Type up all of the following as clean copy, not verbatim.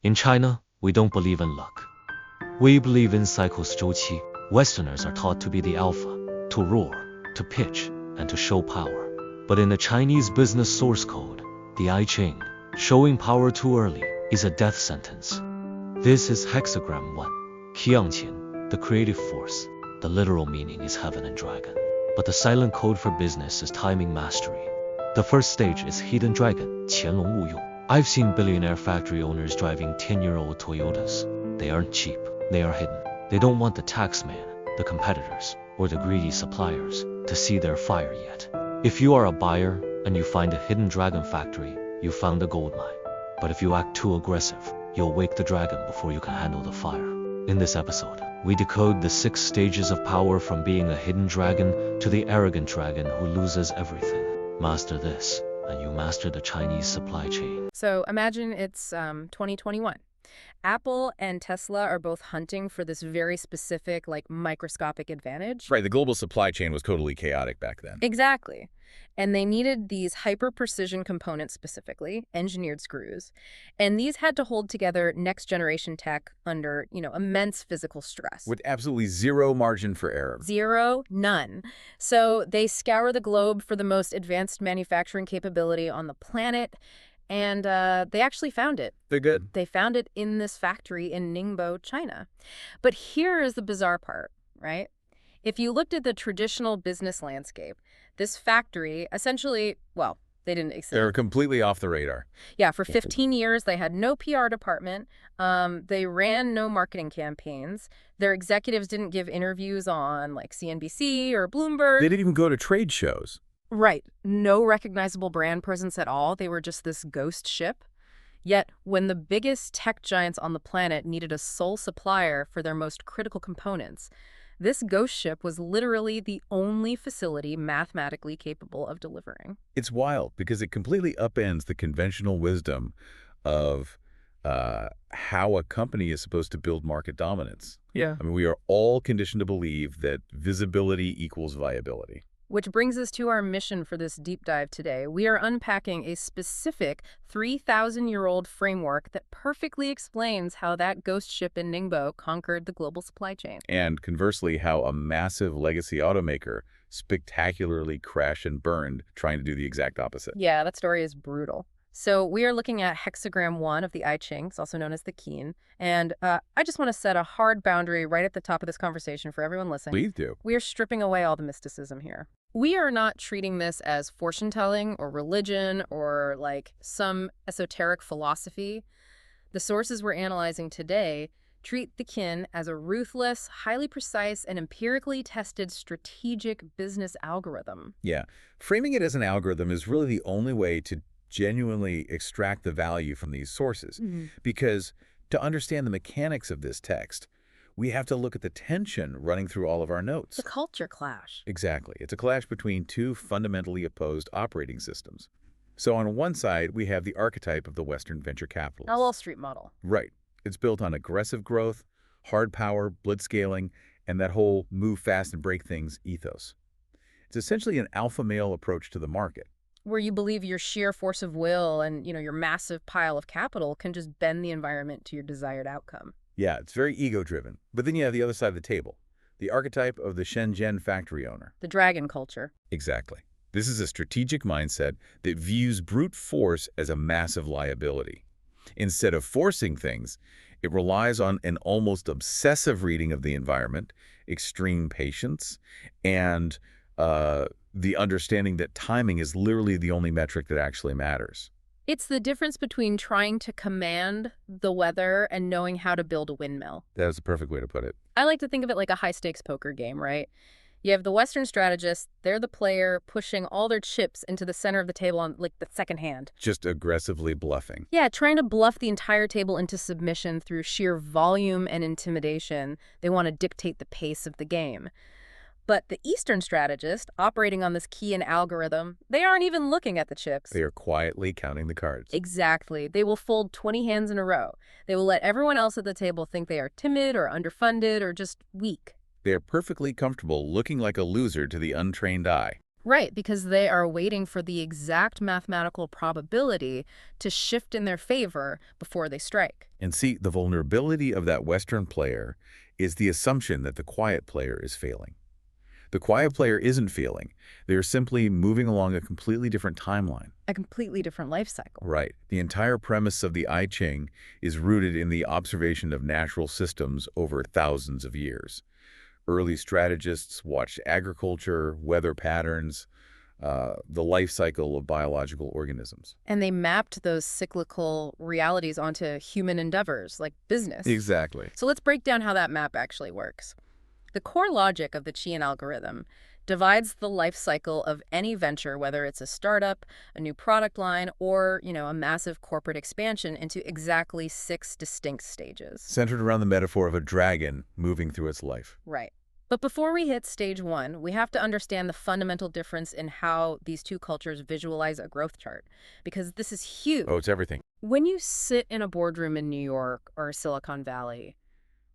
In China, we don't believe in luck. We believe in cycles 周期. Westerners are taught to be the alpha, to roar, to pitch, and to show power. But in the Chinese business source code, the I Ching, showing power too early is a death sentence. This is hexagram 1, Qian, the creative force. The literal meaning is heaven and dragon. But the silent code for business is timing mastery. The first stage is hidden dragon, 潜龙勿用. I've seen billionaire factory owners driving 10-year-old Toyotas. They aren't cheap, they are hidden. They don't want the taxman, the competitors, or the greedy suppliers to see their fire yet. If you are a buyer and you find a hidden dragon factory, you found a gold mine. But if you act too aggressive, you'll wake the dragon before you can handle the fire. In this episode, we decode the 6 stages of power from being a hidden dragon to the arrogant dragon who loses everything. Master this, and you master the Chinese supply chain. So imagine it's 2021. Apple and Tesla are both hunting for this very specific, microscopic advantage. Right, the global supply chain was totally chaotic back then. Exactly. And they needed these hyper-precision components specifically, engineered screws. And these had to hold together next-generation tech under, immense physical stress. With absolutely zero margin for error. Zero, none. So they scour the globe for the most advanced manufacturing capability on the planet. And they actually found it. They're good. They found it in this factory in Ningbo, China. But here is the bizarre part, right? If you looked at the traditional business landscape, this factory essentially, well, they didn't exist. They're completely off the radar. Yeah, for 15 years, they had no PR department. They ran no marketing campaigns. Their executives didn't give interviews on CNBC or Bloomberg. They didn't even go to trade shows. Right. No recognizable brand presence at all. They were just this ghost ship. Yet, when the biggest tech giants on the planet needed a sole supplier for their most critical components, this ghost ship was literally the only facility mathematically capable of delivering. It's wild because it completely upends the conventional wisdom of how a company is supposed to build market dominance. Yeah. I mean, we are all conditioned to believe that visibility equals viability. Which brings us to our mission for this deep dive today. We are unpacking a specific 3,000-year-old framework that perfectly explains how that ghost ship in Ningbo conquered the global supply chain. And conversely, how a massive legacy automaker spectacularly crashed and burned trying to do the exact opposite. Yeah, that story is brutal. So we are looking at hexagram 1 of the I Ching, it's also known as the Qian. And I just want to set a hard boundary right at the top of this conversation for everyone listening. Please do. We are stripping away all the mysticism here. We are not treating this as fortune-telling or religion or some esoteric philosophy. The sources we're analyzing today treat the Qian as a ruthless, highly precise, and empirically tested strategic business algorithm. Yeah. Framing it as an algorithm is really the only way to genuinely extract the value from these sources. Because to understand the mechanics of this text, we have to look at the tension running through all of our notes. The culture clash. Exactly. It's a clash between two fundamentally opposed operating systems. So on one side, we have the archetype of the Western venture capitalist. A Wall Street model. Right. It's built on aggressive growth, hard power, blitzscaling, and that whole move fast and break things ethos. It's essentially an alpha male approach to the market. Where you believe your sheer force of will and, your massive pile of capital can just bend the environment to your desired outcome. Yeah, it's very ego-driven. But then you have the other side of the table, the archetype of the Shenzhen factory owner. The dragon culture. Exactly. This is a strategic mindset that views brute force as a massive liability. Instead of forcing things, it relies on an almost obsessive reading of the environment, extreme patience, and the understanding that timing is literally the only metric that actually matters. It's the difference between trying to command the weather and knowing how to build a windmill. That is the perfect way to put it. I like to think of it like a high-stakes poker game, right? You have the Western strategist, they're the player pushing all their chips into the center of the table on the second hand. Just aggressively bluffing. Yeah, trying to bluff the entire table into submission through sheer volume and intimidation. They want to dictate the pace of the game. But the Eastern strategist, operating on this Qian algorithm, they aren't even looking at the chips. They are quietly counting the cards. Exactly. They will fold 20 hands in a row. They will let everyone else at the table think they are timid or underfunded or just weak. They are perfectly comfortable looking like a loser to the untrained eye. Right, because they are waiting for the exact mathematical probability to shift in their favor before they strike. And see, the vulnerability of that Western player is the assumption that the quiet player is failing. The quiet player isn't failing. They're simply moving along a completely different timeline. A completely different life cycle. Right. The entire premise of the I Ching is rooted in the observation of natural systems over thousands of years. Early strategists watched agriculture, weather patterns, the life cycle of biological organisms. And they mapped those cyclical realities onto human endeavors, like business. Exactly. So let's break down how that map actually works. The core logic of the Qian algorithm divides the life cycle of any venture, whether it's a startup, a new product line, or, a massive corporate expansion, into exactly 6 distinct stages. Centered around the metaphor of a dragon moving through its life. Right. But before we hit stage 1, we have to understand the fundamental difference in how these two cultures visualize a growth chart, because this is huge. Oh, it's everything. When you sit in a boardroom in New York or Silicon Valley,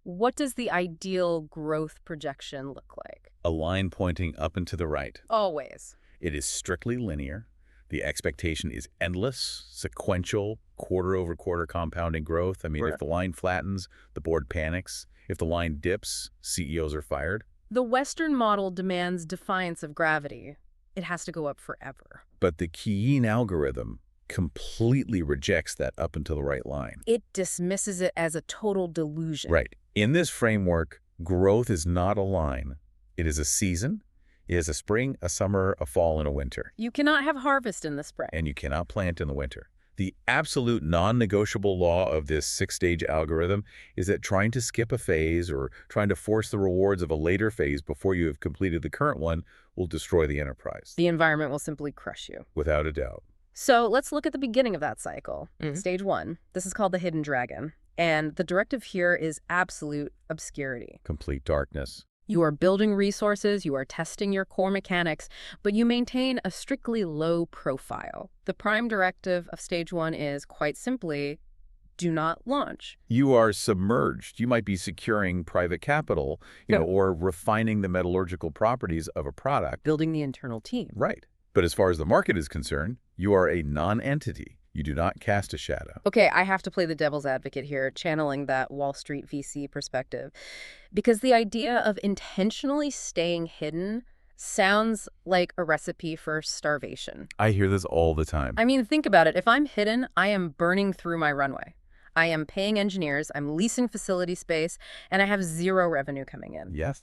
what does the ideal growth projection look like? A line pointing up and to the right. Always. It is strictly linear. The expectation is endless, sequential, quarter-over-quarter compounding growth. I mean, Right. If the line flattens, the board panics. If the line dips, CEOs are fired. The Western model demands defiance of gravity. It has to go up forever. But the Qian algorithm completely rejects that up and to the right line. It dismisses it as a total delusion. Right. In this framework, growth is not a line. It is a season. It is a spring, a summer, a fall, and a winter. You cannot have harvest in the spring. And you cannot plant in the winter. The absolute non-negotiable law of this 6-stage algorithm is that trying to skip a phase or trying to force the rewards of a later phase before you have completed the current one will destroy the enterprise. The environment will simply crush you. Without a doubt. So let's look at the beginning of that cycle. Stage 1. This is called the hidden dragon. And the directive here is absolute obscurity. Complete darkness. You are building resources, you are testing your core mechanics, but you maintain a strictly low profile. The prime directive of stage 1 is, quite simply, do not launch. You are submerged. You might be securing private capital, or refining the metallurgical properties of a product. Building the internal team. Right. But as far as the market is concerned, you are a non-entity. You do not cast a shadow. Okay, I have to play the devil's advocate here, channeling that Wall Street VC perspective. Because the idea of intentionally staying hidden sounds like a recipe for starvation. I hear this all the time. I mean, think about it. If I'm hidden, I am burning through my runway. I am paying engineers, I'm leasing facility space, and I have zero revenue coming in. Yes.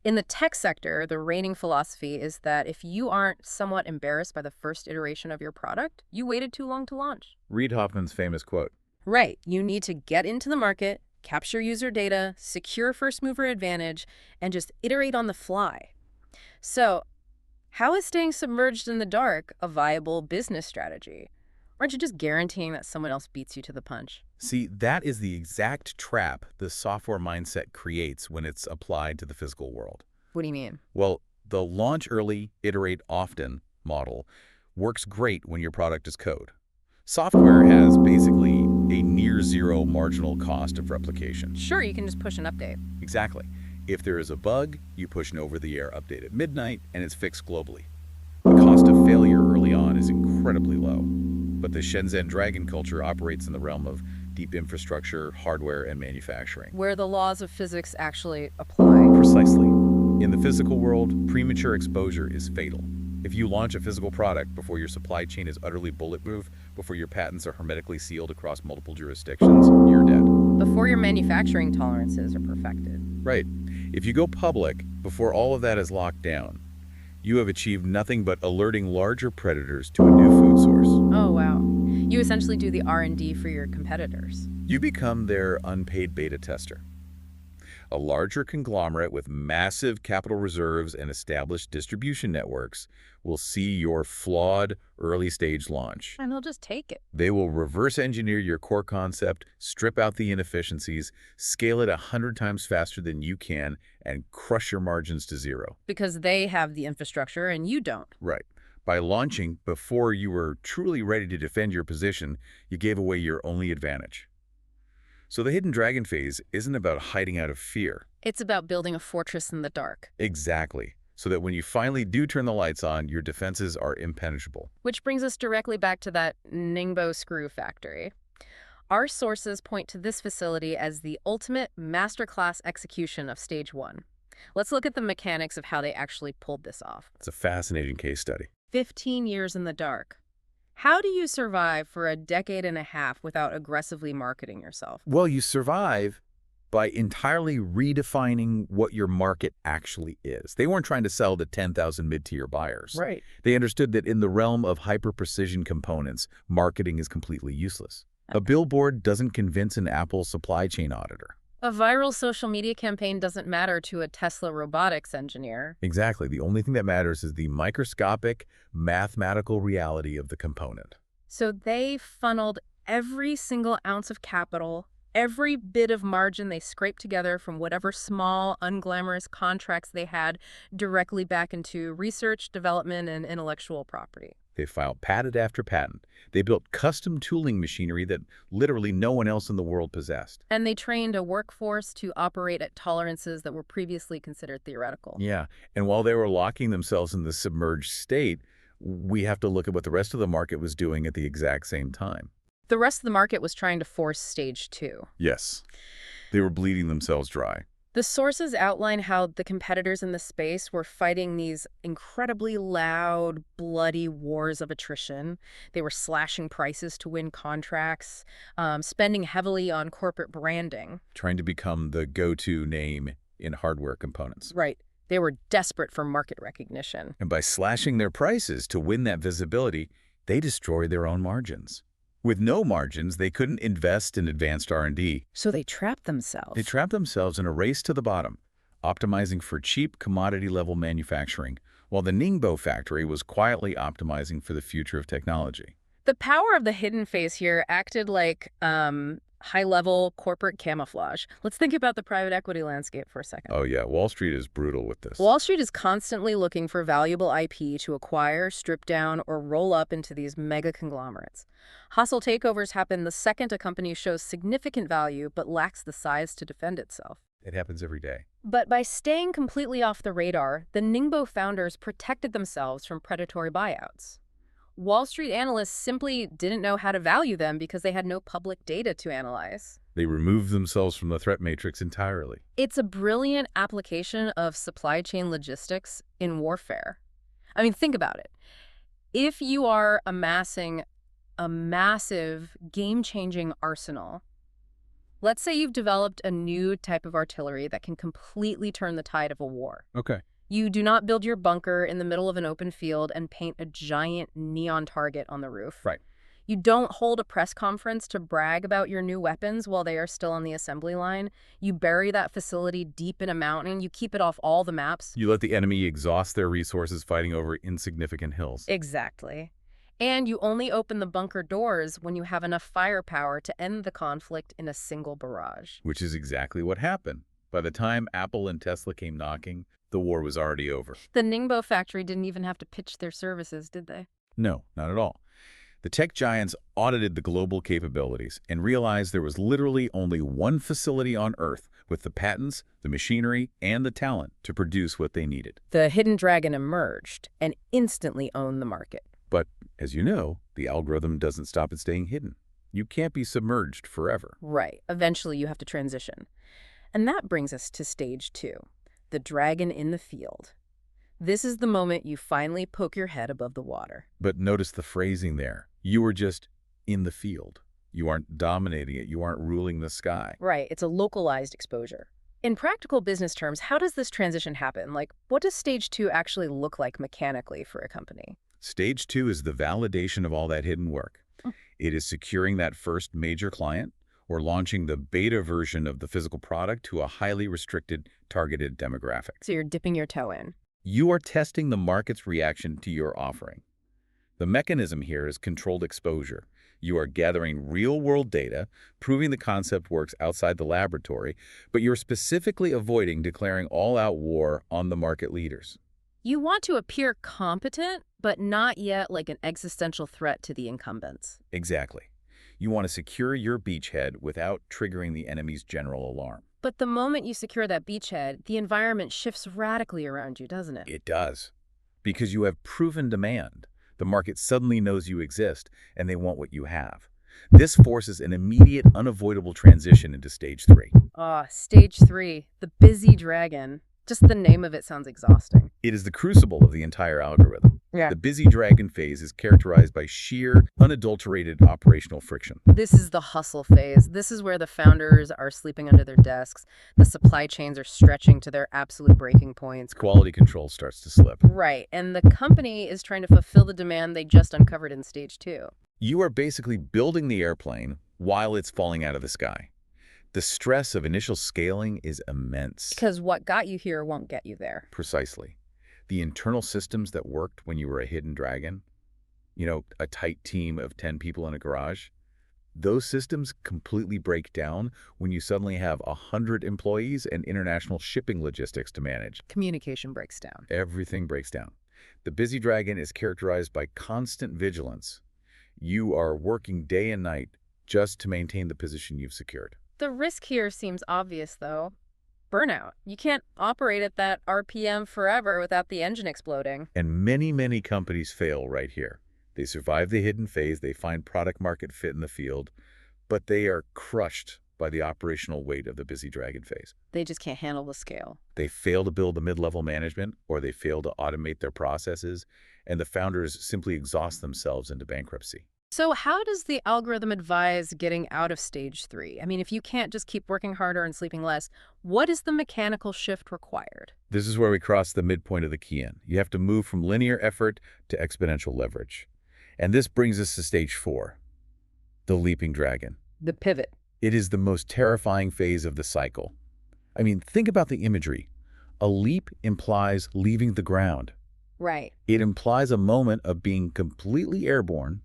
In the tech sector, the reigning philosophy is that if you aren't somewhat embarrassed by the first iteration of your product, you waited too long to launch. Reid Hoffman's famous quote. Right. You need to get into the market, capture user data, secure first mover advantage, and just iterate on the fly. So, how is staying submerged in the dark a viable business strategy? Aren't you just guaranteeing that someone else beats you to the punch? See, that is the exact trap the software mindset creates when it's applied to the physical world. What do you mean? Well, the launch early, iterate often model works great when your product is code. Software has basically a near zero marginal cost of replication. Sure, you can just push an update. Exactly. If there is a bug, you push an over-the-air update at midnight and it's fixed globally. The cost of failure early on is incredibly low. But the Shenzhen dragon culture operates in the realm of deep infrastructure, hardware, and manufacturing. Where the laws of physics actually apply. Precisely. In the physical world, premature exposure is fatal. If you launch a physical product before your supply chain is utterly bulletproof, before your patents are hermetically sealed across multiple jurisdictions, you're dead. Before your manufacturing tolerances are perfected. Right. If you go public before all of that is locked down, you have achieved nothing but alerting larger predators to a new food source. Oh, wow. You essentially do the R&D for your competitors. You become their unpaid beta tester. A larger conglomerate with massive capital reserves and established distribution networks will see your flawed early-stage launch. And they'll just take it. They will reverse engineer your core concept, strip out the inefficiencies, scale it 100 times faster than you can, and crush your margins to zero. Because they have the infrastructure and you don't. Right. By launching before you were truly ready to defend your position, you gave away your only advantage. So the hidden dragon phase isn't about hiding out of fear. It's about building a fortress in the dark. Exactly. so that when you finally do turn the lights on, your defenses are impenetrable. Which brings us directly back to that Ningbo screw factory. Our sources point to this facility as the ultimate masterclass execution of Stage 1. Let's look at the mechanics of how they actually pulled this off. It's a fascinating case study. 15 years in the dark. How do you survive for a decade and a half without aggressively marketing yourself? Well, you survive by entirely redefining what your market actually is. They weren't trying to sell to 10,000 mid-tier buyers. Right. They understood that in the realm of hyper-precision components, marketing is completely useless. A billboard doesn't convince an Apple supply chain auditor. A viral social media campaign doesn't matter to a Tesla robotics engineer. Exactly. The only thing that matters is the microscopic, mathematical reality of the component. So they funneled every single ounce of capital, every bit of margin they scraped together from whatever small, unglamorous contracts they had directly back into research, development, and intellectual property. They filed patent after patent. They built custom tooling machinery that literally no one else in the world possessed. And they trained a workforce to operate at tolerances that were previously considered theoretical. Yeah, and while they were locking themselves in the submerged state, we have to look at what the rest of the market was doing at the exact same time. The rest of the market was trying to force Stage 2. Yes, they were bleeding themselves dry. The sources outline how the competitors in the space were fighting these incredibly loud, bloody wars of attrition. They were slashing prices to win contracts, spending heavily on corporate branding. Trying to become the go-to name in hardware components. Right. They were desperate for market recognition. And by slashing their prices to win that visibility, they destroyed their own margins. With no margins, they couldn't invest in advanced R&D. So they trapped themselves. They trapped themselves in a race to the bottom, optimizing for cheap commodity-level manufacturing, while the Ningbo factory was quietly optimizing for the future of technology. The power of the hidden face here acted like high-level corporate camouflage. Let's think about the private equity landscape for a second. Oh yeah, Wall Street is brutal with this. Wall Street is constantly looking for valuable IP to acquire, strip down, or roll up into these mega conglomerates. Hostile takeovers happen the second a company shows significant value but lacks the size to defend itself. It happens every day. But by staying completely off the radar, the Ningbo founders protected themselves from predatory buyouts. Wall Street analysts simply didn't know how to value them because they had no public data to analyze. They removed themselves from the threat matrix entirely. It's a brilliant application of supply chain logistics in warfare. I mean, think about it. If you are amassing a massive, game-changing arsenal, let's say you've developed a new type of artillery that can completely turn the tide of a war. Okay. You do not build your bunker in the middle of an open field and paint a giant neon target on the roof. Right. You don't hold a press conference to brag about your new weapons while they are still on the assembly line. You bury that facility deep in a mountain. You keep it off all the maps. You let the enemy exhaust their resources fighting over insignificant hills. Exactly. And you only open the bunker doors when you have enough firepower to end the conflict in a single barrage. Which is exactly what happened. By the time Apple and Tesla came knocking, the war was already over. The Ningbo factory didn't even have to pitch their services, did they? No, not at all. The tech giants audited the global capabilities and realized there was literally only one facility on Earth with the patents, the machinery, and the talent to produce what they needed. The hidden dragon emerged and instantly owned the market. But, as you know, the algorithm doesn't stop at staying hidden. You can't be submerged forever. Right. Eventually you have to transition. And that brings us to Stage 2, the dragon in the field. This is the moment you finally poke your head above the water. But notice the phrasing there. You are just in the field. You aren't dominating it. You aren't ruling the sky. Right. It's a localized exposure. In practical business terms, how does this transition happen? Like, what does Stage 2 actually look like mechanically for a company? Stage 2 is the validation of all that hidden work. It is securing that first major client or launching the beta version of the physical product to a highly restricted, targeted demographic. So you're dipping your toe in. You are testing the market's reaction to your offering. The mechanism here is controlled exposure. You are gathering real-world data, proving the concept works outside the laboratory, but you're specifically avoiding declaring all-out war on the market leaders. You want to appear competent, but not yet like an existential threat to the incumbents. Exactly. You want to secure your beachhead without triggering the enemy's general alarm. But the moment you secure that beachhead, the environment shifts radically around you, doesn't it? It does. Because you have proven demand. The market suddenly knows you exist, and they want what you have. This forces an immediate, unavoidable transition into stage 3. Ah, stage 3, the busy dragon. Just the name of it sounds exhausting. It is the crucible of the entire algorithm. Yeah. The busy dragon phase is characterized by sheer, unadulterated operational friction. This is the hustle phase. This is where the founders are sleeping under their desks. The supply chains are stretching to their absolute breaking points. Quality control starts to slip. Right, and the company is trying to fulfill the demand they just uncovered in stage 2. You are basically building the airplane while it's falling out of the sky. The stress of initial scaling is immense. Because what got you here won't get you there. Precisely. The internal systems that worked when you were a hidden dragon, a tight team of 10 people in a garage, those systems completely break down when you suddenly have 100 employees and international shipping logistics to manage. Communication breaks down. Everything breaks down. The busy dragon is characterized by constant vigilance. You are working day and night just to maintain the position you've secured. The risk here seems obvious, though. Burnout. You can't operate at that RPM forever without the engine exploding. And many, many companies fail right here. They survive the hidden phase, they find product market fit in the field, but they are crushed by the operational weight of the busy dragon phase. They just can't handle the scale. They fail to build the mid-level management, or they fail to automate their processes, and the founders simply exhaust themselves into bankruptcy. So how does the algorithm advise getting out of stage 3? I mean, if you can't just keep working harder and sleeping less, what is the mechanical shift required? This is where we cross the midpoint of the Qian. You have to move from linear effort to exponential leverage. And this brings us to stage 4, the leaping dragon. The pivot. It is the most terrifying phase of the cycle. I mean, think about the imagery. A leap implies leaving the ground. Right. It implies a moment of being completely airborne,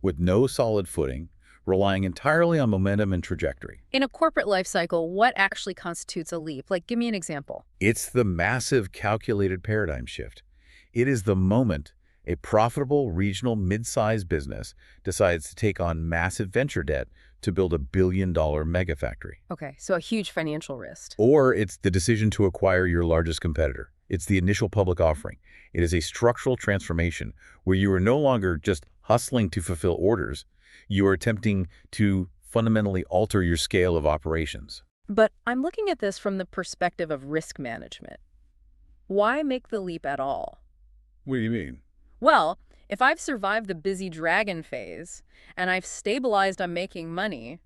with no solid footing, relying entirely on momentum and trajectory. In a corporate life cycle, what actually constitutes a leap? Like, give me an example. It's the massive calculated paradigm shift. It is the moment a profitable regional mid-sized business decides to take on massive venture debt to build a billion-dollar mega factory. Okay, so a huge financial risk. Or it's the decision to acquire your largest competitor. It's the initial public offering. It is a structural transformation where you are no longer just hustling to fulfill orders. You are attempting to fundamentally alter your scale of operations. But I'm looking at this from the perspective of risk management. Why make the leap at all? What do you mean? Well, if I've survived the busy dragon phase and I've stabilized on making money,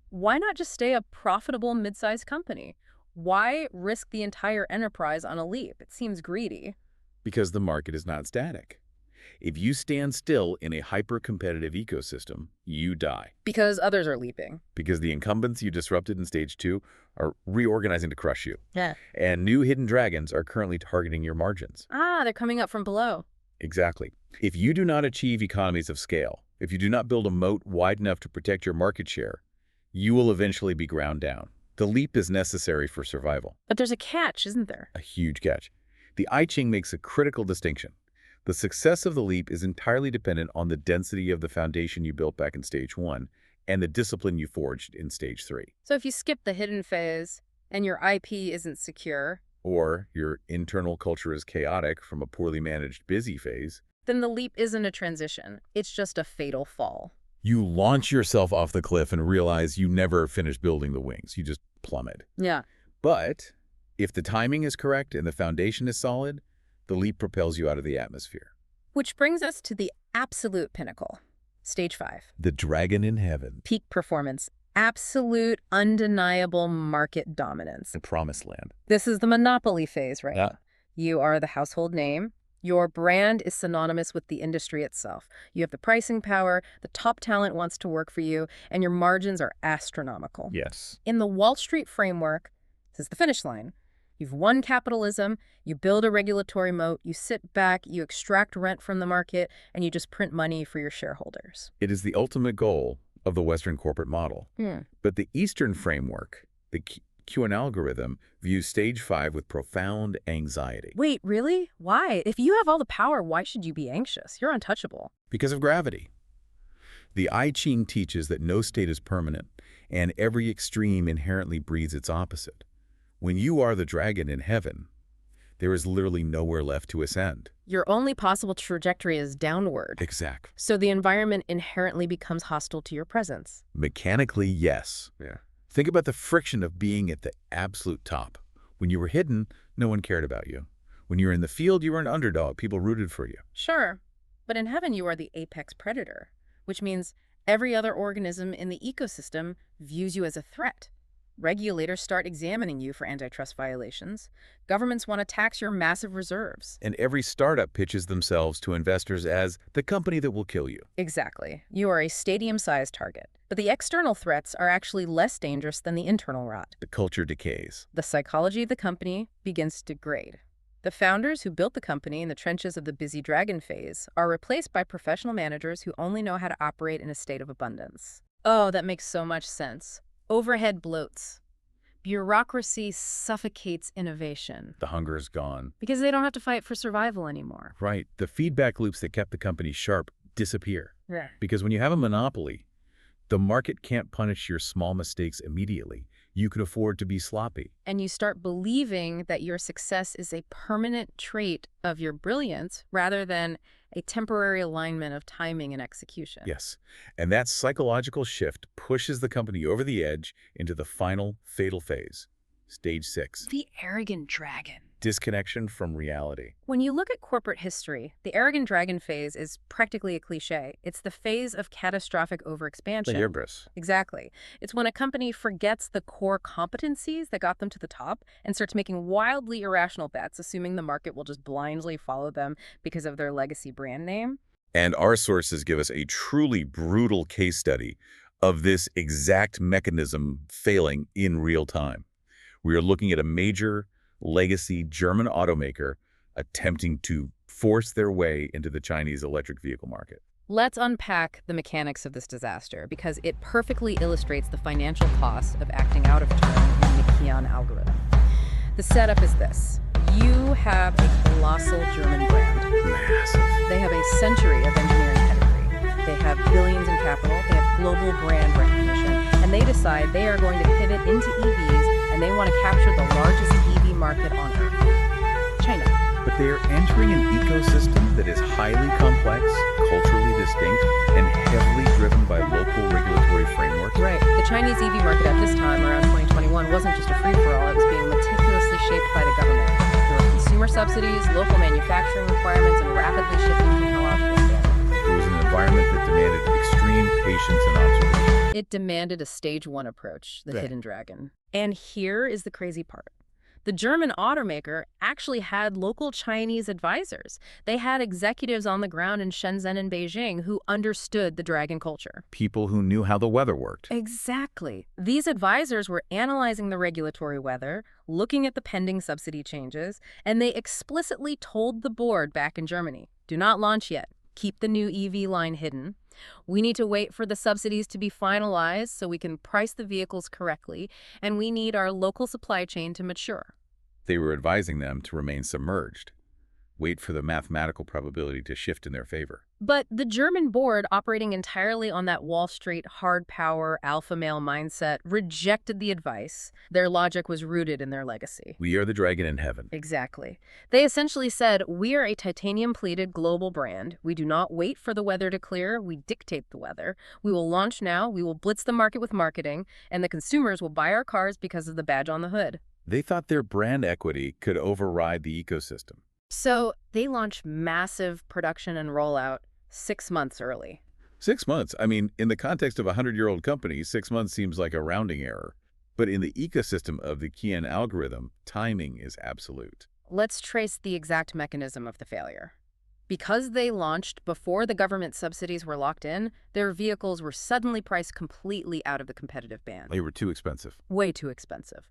why not just stay a profitable mid-sized company? Why risk the entire enterprise on a leap? It seems greedy. Because the market is not static. If you stand still in a hyper-competitive ecosystem, you die. Because others are leaping. Because the incumbents you disrupted in stage 2 are reorganizing to crush you. Yeah. And new hidden dragons are currently targeting your margins. Ah, they're coming up from below. Exactly. If you do not achieve economies of scale, if you do not build a moat wide enough to protect your market share, you will eventually be ground down. The leap is necessary for survival. But there's a catch, isn't there? A huge catch. The I Ching makes a critical distinction. The success of the leap is entirely dependent on the density of the foundation you built back in stage 1 and the discipline you forged in stage 3. So if you skip the hidden phase and your IP isn't secure, or your internal culture is chaotic from a poorly managed busy phase, then the leap isn't a transition. It's just a fatal fall. you launch yourself off the cliff and realize you never finished building the wings. You just plummet. Yeah. But if the timing is correct and the foundation is solid, the leap propels you out of the atmosphere. Which brings us to the absolute pinnacle. Stage 5. The dragon in heaven. Peak performance. Absolute, undeniable market dominance. The promised land. This is the monopoly phase right Yeah. now. You are the household name. Your brand is synonymous with the industry itself. You have the pricing power, the top talent wants to work for you, and your margins are astronomical. Yes. In the Wall Street framework, this is the finish line. You've won capitalism, you build a regulatory moat, you sit back, you extract rent from the market, and you just print money for your shareholders. It is the ultimate goal of the Western corporate model. But the Eastern framework, the Qian algorithm, views stage 5 with profound anxiety. Wait, really? Why? If you have all the power, why should you be anxious? You're untouchable. Because of gravity. The I Ching teaches that no state is permanent, and every extreme inherently breeds its opposite. When you are the dragon in heaven, there is literally nowhere left to ascend. Your only possible trajectory is downward. Exact. So the environment inherently becomes hostile to your presence. Mechanically, yes. Yeah. Think about the friction of being at the absolute top. When you were hidden, no one cared about you. When you were in the field, you were an underdog. People rooted for you. Sure, but in heaven you are the apex predator, which means every other organism in the ecosystem views you as a threat. Regulators start examining you for antitrust violations. Governments want to tax your massive reserves. And every startup pitches themselves to investors as the company that will kill you. Exactly. You are a stadium-sized target. But the external threats are actually less dangerous than the internal rot. The culture decays. The psychology of the company begins to degrade. The founders who built the company in the trenches of the busy dragon phase are replaced by professional managers who only know how to operate in a state of abundance. Oh, that makes so much sense. Overhead bloats. Bureaucracy suffocates innovation. The hunger is gone. Because they don't have to fight for survival anymore. Right. The feedback loops that kept the company sharp disappear. Yeah. Because when you have a monopoly, the market can't punish your small mistakes immediately. You can afford to be sloppy. And you start believing that your success is a permanent trait of your brilliance rather than a temporary alignment of timing and execution. Yes. And that psychological shift pushes the company over the edge into the final fatal phase, stage 6. The arrogant dragon. Disconnection from reality. When you look at corporate history, the arrogant dragon phase is practically a cliche. It's the phase of catastrophic overexpansion. The hubris. Exactly. It's when a company forgets the core competencies that got them to the top and starts making wildly irrational bets, assuming the market will just blindly follow them because of their legacy brand name. And our sources give us a truly brutal case study of this exact mechanism failing in real time. We are looking at a major legacy German automaker attempting to force their way into the Chinese electric vehicle market. Let's unpack the mechanics of this disaster because it perfectly illustrates the financial costs of acting out of turn in the Qian algorithm. The setup is this. You have a colossal German brand. Massive. They have a century of engineering pedigree. They have billions in capital. They have global brand recognition. And they decide they are going to pivot into EVs and they want to capture the largest EV market on Earth, China. But they are entering an ecosystem that is highly complex, culturally distinct, and heavily driven by local regulatory frameworks. Right. The Chinese EV market at this time, around 2021, wasn't just a free-for-all. It was being meticulously shaped by the government. There were consumer subsidies, local manufacturing requirements, and rapidly shifting technological standards. It was an environment that demanded extreme patience and observation. It demanded a stage 1 approach, the hidden dragon. And here is the crazy part. The German automaker actually had local Chinese advisors. They had executives on the ground in Shenzhen and Beijing who understood the dragon culture. People who knew how the weather worked. Exactly. These advisors were analyzing the regulatory weather, looking at the pending subsidy changes, and they explicitly told the board back in Germany, do not launch yet. Keep the new EV line hidden. We need to wait for the subsidies to be finalized so we can price the vehicles correctly, and we need our local supply chain to mature. They were advising them to remain submerged, wait for the mathematical probability to shift in their favor. But the German board, operating entirely on that Wall Street hard power alpha male mindset, rejected the advice. Their logic was rooted in their legacy. We are the dragon in heaven. Exactly. They essentially said, we are a titanium-plated global brand. We do not wait for the weather to clear. We dictate the weather. We will launch now. We will blitz the market with marketing, and the consumers will buy our cars because of the badge on the hood. They thought their brand equity could override the ecosystem. So they launched massive production and rollout 6 months early. 6 months? I mean, in the context of a 100-year-old company, 6 months seems like a rounding error. But in the ecosystem of the Qian algorithm, timing is absolute. Let's trace the exact mechanism of the failure. Because they launched before the government subsidies were locked in, their vehicles were suddenly priced completely out of the competitive band. They were too expensive. Way too expensive.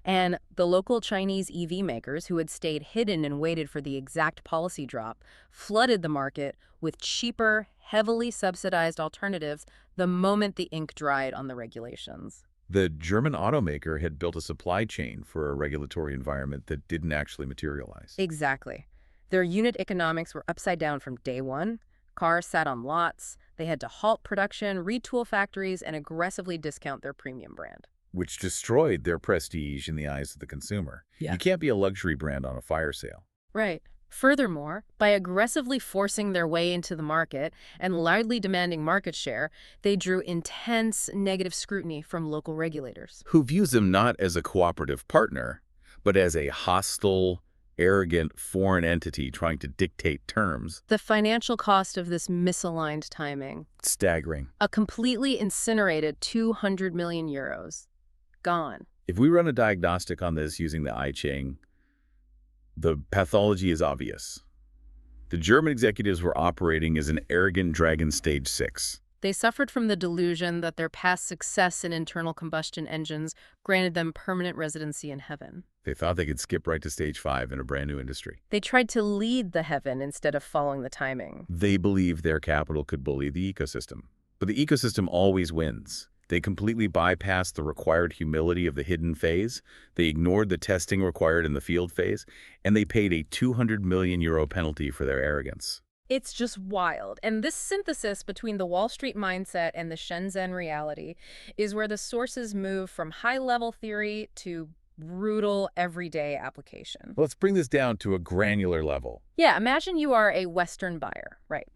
And the local Chinese EV makers who had stayed hidden and waited for the exact policy drop flooded the market with cheaper, heavily subsidized alternatives the moment the ink dried on the regulations. The German automaker had built a supply chain for a regulatory environment that didn't actually materialize. Exactly. Their unit economics were upside down from day one. Cars sat on lots. They had to halt production, retool factories, and aggressively discount their premium brand. Which destroyed their prestige in the eyes of the consumer. Yeah. You can't be a luxury brand on a fire sale. Right. Furthermore, by aggressively forcing their way into the market and loudly demanding market share, they drew intense negative scrutiny from local regulators. Who views them not as a cooperative partner, but as a hostile, arrogant foreign entity trying to dictate terms. The financial cost of this misaligned timing, Staggering. a completely incinerated 200 million euros. Gone. If we run a diagnostic on this using the I Ching, the pathology is obvious. The German executives were operating as an arrogant dragon stage 6. They suffered from the delusion that their past success in internal combustion engines granted them permanent residency in heaven. They thought they could skip right to stage 5 in a brand new industry. They tried to lead the heaven instead of following the timing. They believed their capital could bully the ecosystem. But the ecosystem always wins. They completely bypassed the required humility of the hidden phase, they ignored the testing required in the field phase, and they paid a 200 million euro penalty for their arrogance. It's just wild. And this synthesis between the Wall Street mindset and the Shenzhen reality is where the sources move from high-level theory to brutal, everyday application. Let's bring this down to a granular level. Yeah, imagine you are a Western buyer, right?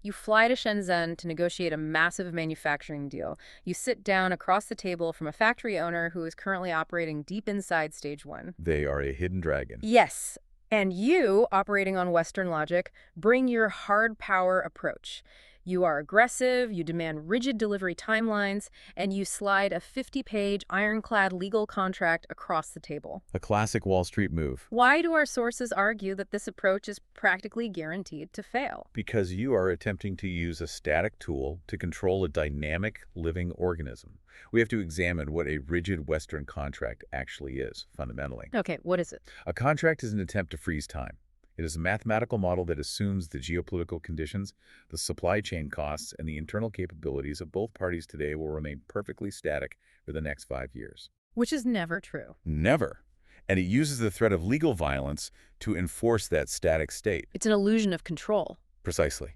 You fly to Shenzhen to negotiate a massive manufacturing deal. You sit down across the table from a factory owner who is currently operating deep inside stage 1. They are a hidden dragon. Yes. And you, operating on Western logic, bring your hard power approach. You are aggressive, you demand rigid delivery timelines, and you slide a 50-page ironclad legal contract across the table. A classic Wall Street move. Why do our sources argue that this approach is practically guaranteed to fail? Because you are attempting to use a static tool to control a dynamic, living organism. We have to examine what a rigid Western contract actually is, fundamentally. Okay, what is it? A contract is an attempt to freeze time. It is a mathematical model that assumes the geopolitical conditions, the supply chain costs, and the internal capabilities of both parties today will remain perfectly static for the next 5 years. Which is never true. Never. And it uses the threat of legal violence to enforce that static state. It's an illusion of control. Precisely.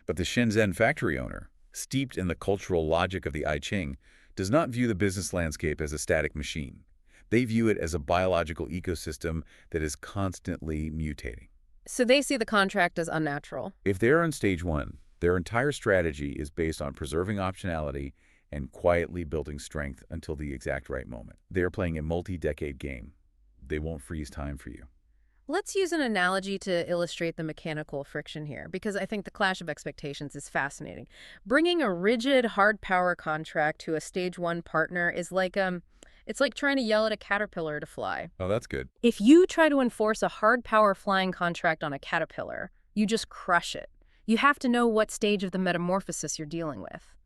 But the Shenzhen factory owner, steeped in the cultural logic of the I Ching, does not view the business landscape as a static machine. They view it as a biological ecosystem that is constantly mutating. So they see the contract as unnatural. If they're on stage 1, their entire strategy is based on preserving optionality and quietly building strength until the exact right moment. They're playing a multi-decade game. They won't freeze time for you. Let's use an analogy to illustrate the mechanical friction here, because I think the clash of expectations is fascinating. Bringing a rigid, hard power contract to a stage 1 partner is like it's like trying to yell at a caterpillar to fly. Oh, that's good. If you try to enforce a hard power flying contract on a caterpillar, you just crush it. You have to know what stage of the metamorphosis you're dealing with.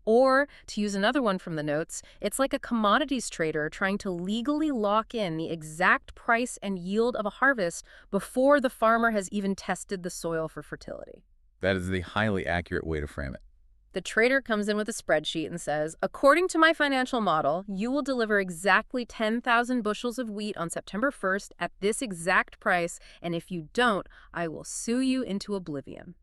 Or, to use another one from the notes, it's like a commodities trader trying to legally lock in the exact price and yield of a harvest before the farmer has even tested the soil for fertility. That is the highly accurate way to frame it. The trader comes in with a spreadsheet and says, according to my financial model, you will deliver exactly 10,000 bushels of wheat on September 1st at this exact price, and if you don't, I will sue you into oblivion.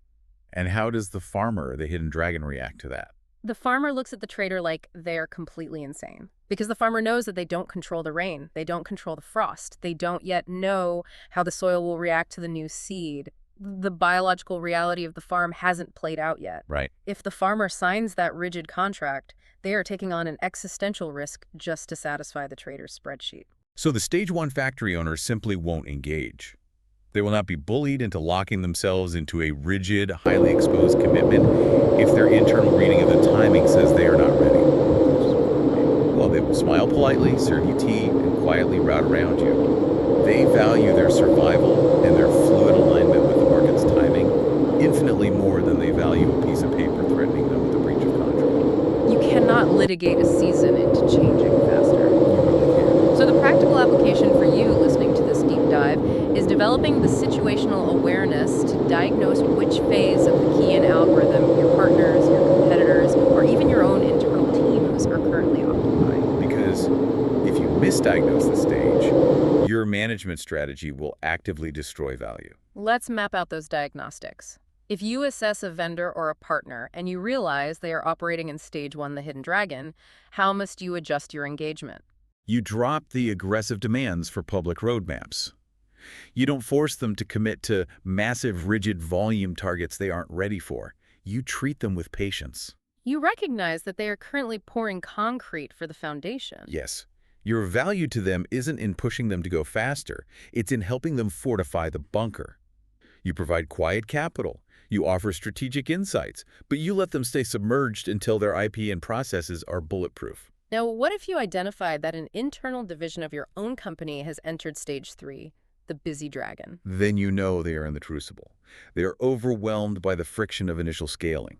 And how does the farmer, the hidden dragon, react to that? The farmer looks at the trader like they're completely insane, because the farmer knows that they don't control the rain, they don't control the frost, they don't yet know how the soil will react to the new seed. The biological reality of the farm hasn't played out yet. Right. If the farmer signs that rigid contract, they are taking on an existential risk just to satisfy the trader's spreadsheet. So the stage 1 factory owners simply won't engage. They will not be bullied into locking themselves into a rigid, highly exposed commitment if their internal reading of the timing says they are not ready. Well, they will smile politely, serve you tea, and quietly route around you. They value their survival and their fluid alignment with the market's timing infinitely more than they value a piece of paper threatening them with a breach of contract. You cannot litigate a season into changing faster. You really can't. So the practical application for you listening to this deep dive is developing the situational awareness to diagnose which phase of the Qian algorithm your partners, your competitors, or even your own internal teams are currently occupying. Because if you misdiagnose the stage, your management strategy will actively destroy value. Let's map out those diagnostics. If you assess a vendor or a partner and you realize they are operating in stage 1, the hidden dragon, how must you adjust your engagement? You drop the aggressive demands for public roadmaps. You don't force them to commit to massive, rigid volume targets they aren't ready for. You treat them with patience. You recognize that they are currently pouring concrete for the foundation. Yes, your value to them isn't in pushing them to go faster. It's in helping them fortify the bunker. You provide quiet capital. You offer strategic insights, but you let them stay submerged until their IP and processes are bulletproof. Now, what if you identified that an internal division of your own company has entered stage 3, the busy dragon? Then you know they are in the crucible. They are overwhelmed by the friction of initial scaling.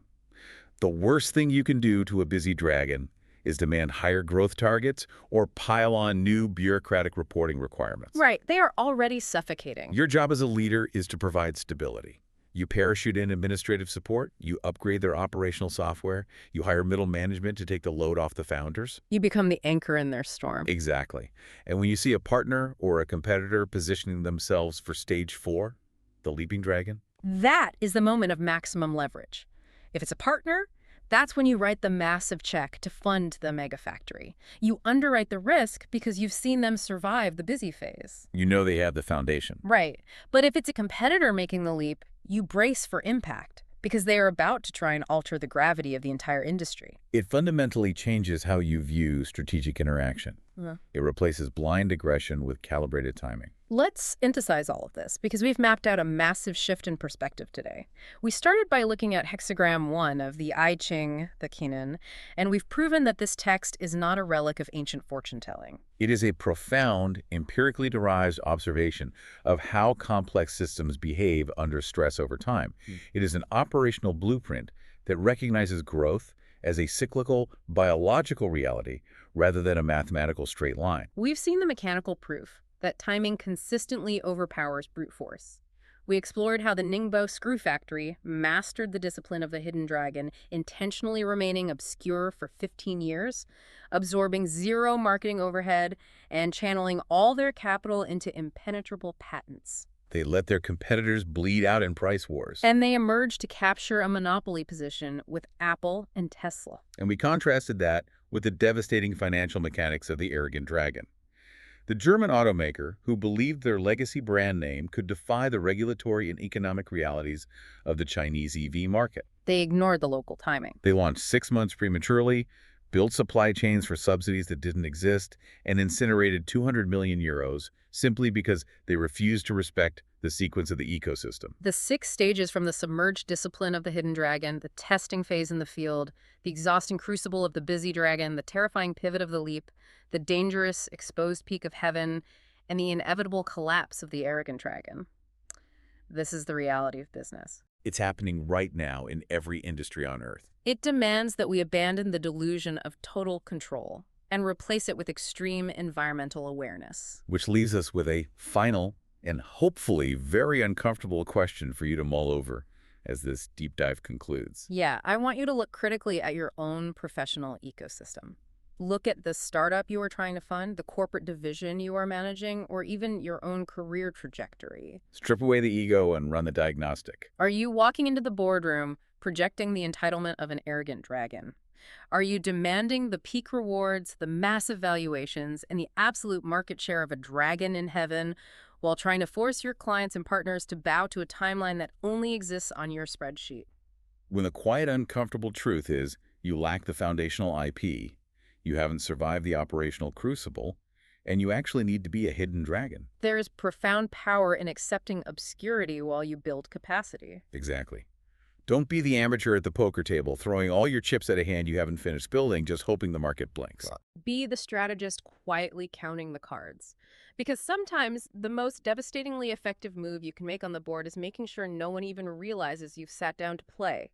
The worst thing you can do to a busy dragon is demand higher growth targets or pile on new bureaucratic reporting requirements. Right, they are already suffocating. Your job as a leader is to provide stability. You parachute in administrative support, you upgrade their operational software, you hire middle management to take the load off the founders. You become the anchor in their storm. Exactly. And when you see a partner or a competitor positioning themselves for stage 4, the leaping dragon, That is the moment of maximum leverage. If it's a partner, that's when you write the massive check to fund the mega factory. You underwrite the risk because you've seen them survive the busy phase. you know they have the foundation. Right. But if it's a competitor making the leap, you brace for impact because they are about to try and alter the gravity of the entire industry. It fundamentally changes how you view strategic interaction. Yeah. It replaces blind aggression with calibrated timing. Let's synthesize all of this because we've mapped out a massive shift in perspective today. We started by looking at hexagram 1 of the I Ching, the Qian, and we've proven that this text is not a relic of ancient fortune-telling. It is a profound, empirically derived observation of how complex systems behave under stress over time. It is an operational blueprint that recognizes growth as a cyclical, biological reality rather than a mathematical straight line. We've seen the mechanical proof that timing consistently overpowers brute force. We explored how the Ningbo screw factory mastered the discipline of the hidden dragon, intentionally remaining obscure for 15 years, absorbing zero marketing overhead, and channeling all their capital into impenetrable patents. They let their competitors bleed out in price wars. And they emerged to capture a monopoly position with Apple and Tesla. And we contrasted that with the devastating financial mechanics of the arrogant dragon. The German automaker, who believed their legacy brand name could defy the regulatory and economic realities of the Chinese EV market. They ignored the local timing. They launched 6 months prematurely, built supply chains for subsidies that didn't exist, and incinerated 200 million euros simply because they refused to respect the sequence of the ecosystem. The 6 stages from the submerged discipline of the hidden dragon, the testing phase in the field, the exhausting crucible of the busy dragon, the terrifying pivot of the leap, the dangerous exposed peak of heaven, and the inevitable collapse of the arrogant dragon. This is the reality of business. It's happening right now in every industry on Earth. It demands that we abandon the delusion of total control and replace it with extreme environmental awareness. Which leaves us with a final and hopefully very uncomfortable question for you to mull over as this deep dive concludes. Yeah, I want you to look critically at your own professional ecosystem. Look at the startup you are trying to fund, the corporate division you are managing, or even your own career trajectory. Strip away the ego and run the diagnostic. Are you walking into the boardroom projecting the entitlement of an arrogant dragon? Are you demanding the peak rewards, the massive valuations, and the absolute market share of a dragon in heaven while trying to force your clients and partners to bow to a timeline that only exists on your spreadsheet? When the quiet, uncomfortable truth is you lack the foundational IP, you haven't survived the operational crucible, and you actually need to be a hidden dragon. There is profound power in accepting obscurity while you build capacity. Exactly. Don't be the amateur at the poker table, throwing all your chips at a hand you haven't finished building, just hoping the market blinks. Be the strategist quietly counting the cards. Because sometimes the most devastatingly effective move you can make on the board is making sure no one even realizes you've sat down to play.